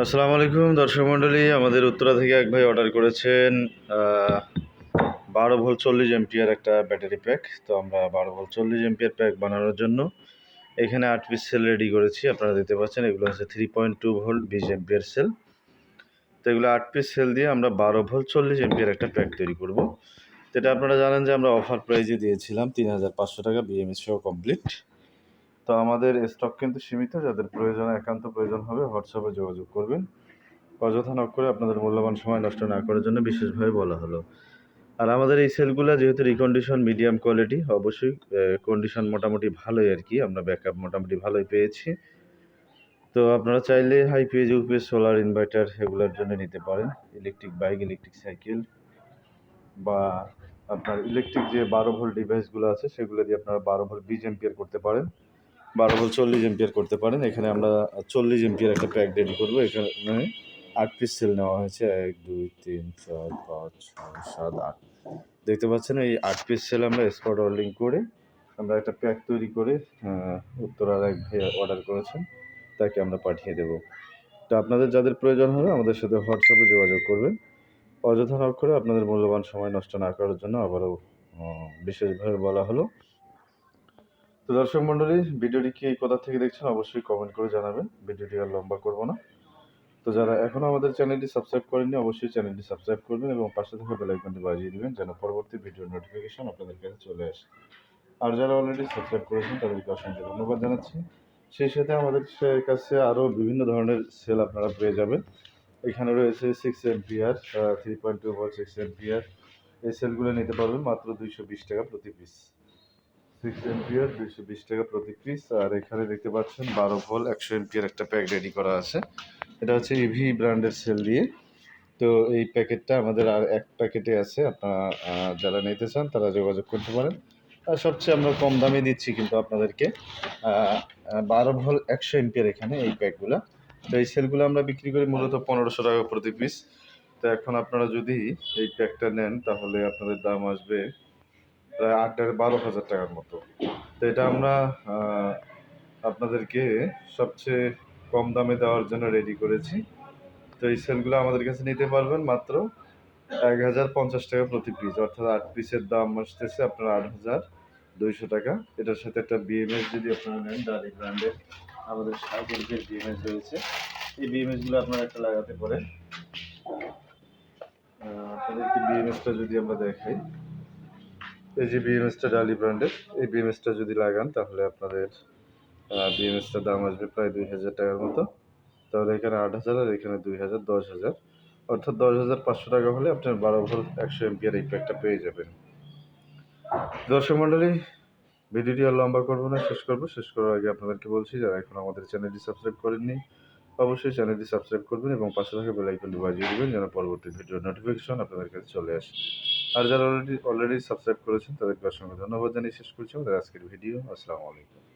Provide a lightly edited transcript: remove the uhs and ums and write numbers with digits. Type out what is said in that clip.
আসসালামু আলাইকুম দর্শক মণ্ডলী, আমাদের উত্তরা থেকে এক ভাই অর্ডার করেছেন 12 ভোল্ট 40 এমপিয়ার একটা ব্যাটারি প্যাক। তো আমরা 12 ভোল্ট 40 এমপিয়ার প্যাক বানানোর জন্য এখানে 8 পিস সেল রেডি করেছি। আপনারা দেখতে পাচ্ছেন এগুলো হচ্ছে 3.2 ভোল্ট 20 এমপিয়ার সেল। তো এগুলো 8 পিস সেল দিয়ে আমরা 12 ভোল্ট 40 এমপিয়ার একটা প্যাক তৈরি করব। যেটা আপনারা জানেন যে আমরা অফার প্রাইজে দিয়েছিলাম 3500 টাকা বিএমএস সহ কমপ্লিট। তো আমাদের স্টক কিন্তু সীমিত, যাদের প্রয়োজন একান্ত প্রয়োজন হবে হোয়াটসঅ্যাপে যোগাযোগ করবেন। অযথা নক করে আপনাদের মূল্যবান সময় নষ্ট না করার জন্য বিশেষভাবে বলা হলো। আর আমাদের এই সেলগুলো যেহেতু রিকন্ডিশন মিডিয়াম কোয়ালিটি, অবশ্যই কন্ডিশন মোটামুটি ভালোই আর কি, আমরা ব্যাকআপ মোটামুটি ভালোই পেয়েছি। তো আপনারা চাইলে IPS UPS solar inverter এগুলোর জন্য নিতে পারেন। ইলেকট্রিক বাইক, ইলেকট্রিক সাইকেল বা আপনার ইলেকট্রিক যে 12 ভোল্ট ডিভাইসগুলো আছে সেগুলো দিয়ে আপনারা 12 ভোল্ট 20 এমপিয়ার করতে পারেন, 12 ভোল্ট 40 এমপিয়ার করতে পারেন। এখানে আমরা 40 এমপিয়ার একটা প্যাক রেডি করবো। এখানে 8 পিস সেল নেওয়া হয়েছে, 1 2 3 4 5 6 7 8। দেখতে পাচ্ছেন এই 8 পিস সেল আমরা স্পট অর্ডারিং করে আমরা একটা প্যাক তৈরি করে উত্তরার এক ভাই অর্ডার করেছেন, তাকে আমরা পাঠিয়ে দেব। তো আপনাদের যাদের প্রয়োজন হবে আমাদের সাথে হোয়াটসঅ্যাপে যোগাযোগ করবেন। অযথা নক করে আপনাদের মূল্যবান সময় নষ্ট না করার জন্য আবারও বিশেষভাবে বলা হলো। তো দর্শক মণ্ডলী, ভিডিওটি কি কোথা থেকে দেখছেন অবশ্যই কমেন্ট করে জানাবেন। ভিডিওটি আর লম্বা করব না। তো যারা এখনও আমাদের চ্যানেলটি সাবস্ক্রাইব করেননি অবশ্যই চ্যানেলটি সাবস্ক্রাইব করবেন এবং পাশে থাকা বেল আইকনটি বাজিয়ে দিবেন যেন পরবর্তী ভিডিওর নোটিফিকেশন আপনাদের কাছে চলে আসে। আর যারা অলরেডি সাবস্ক্রাইব করেছেন তাদেরকে অসংখ্য ধন্যবাদ জানাচ্ছি। সেই সাথে আমাদের কাছে আরও বিভিন্ন ধরনের সেল আপনারা পেয়ে যাবেন। এখানে রয়েছে 6 এমপিয়ার 3.2 ভোল্ট 6 এমপিয়ার। এই সেলগুলো নিতে পারবেন মাত্র 220 টাকা প্রতি পিস। 6 এমপিয়ার 220 টাকা প্রতি পিস। আর এখানে দেখতে পাচ্ছেন 12 ভোল্ট 100 এমপিয়ার একটা প্যাক রেডি করা আছে। এটা হচ্ছে ইভি ব্র্যান্ডের সেল দিয়ে। তো এই প্যাকেটটা আমাদের আর এক প্যাকেটে আছে, আপনারা যারা নিতে চান তারা যোগাযোগ করতে পারেন। আর সবচেয়ে আমরা কম দামে দিচ্ছি কিন্তু আপনাদেরকে 12 ভোল্ট 100 এমপিয়ার এখানে এই প্যাকগুলো। তো এই সেলগুলো আমরা বিক্রি করি মূলত 1500 টাকা প্রতি পিস। তো এখন আপনারা যদি এই প্যাকটা নেন তাহলে আপনাদের দাম আসবে প্রায় 12,000 টাকার মতো। তো এটা আমরা আপনাদেরকে সবচেয়ে কম দামে দেওয়ার জন্য রেডি করেছি। তো এই সেলগুলো আমাদের কাছে নিতে পারবেন মাত্র 1050 টাকা প্রতি পিস, অর্থাৎ 8 পিসের দাম আসতেছে আপনার 8200 টাকা। এটার সাথে একটা বিএমএস যদি আপনারা নেন, ডালি ব্র্যান্ডের আমাদের 60 এমপিয়ার বিএমএস রয়েছে। এই বিএমএসগুলো আপনারা একটা লাগাতে পারেন। আপনাদেরকে বিএমএসটা যদি আমরা দেখাই, এই যে বিএমএসটা ডালি ব্র্যান্ডের, এই বিএমএসটা যদি লাগান তাহলে আপনাদের বিএমএসটার দাম আসবে প্রায় 2000 টাকার মতো। তাহলে এখানে 8000 আর এখানে 2000, 10,000, অর্থাৎ 10,500 টাকা হলে আপনার 12 ভোল্ট 100 এমপিয়ার এই প্যাকটা পেয়ে যাবেন। দর্শক মণ্ডলী, ভিডিওটি আর লম্বা করবো না, শেষ করার আগে আপনাদেরকে বলছি যারা এখন আমাদের চ্যানেলটি সাবস্ক্রাইব করেননি অবশ্যই চ্যানেলটি সাবস্ক্রাইব করবেন এবং পাশে থাকা বেল আইকনটি বাজিয়ে দেবেন যেন পরবর্তী ভিডিওর নোটিফিকেশন আপনাদের কাছে চলে আসে। আর যারা অলরেডি সাবস্ক্রাইব করেছেন তাদেরকে অসংখ্য ধন্যবাদ জানিয়ে শেষ করছি আমাদের আজকের ভিডিও। আসসালামু আলাইকুম।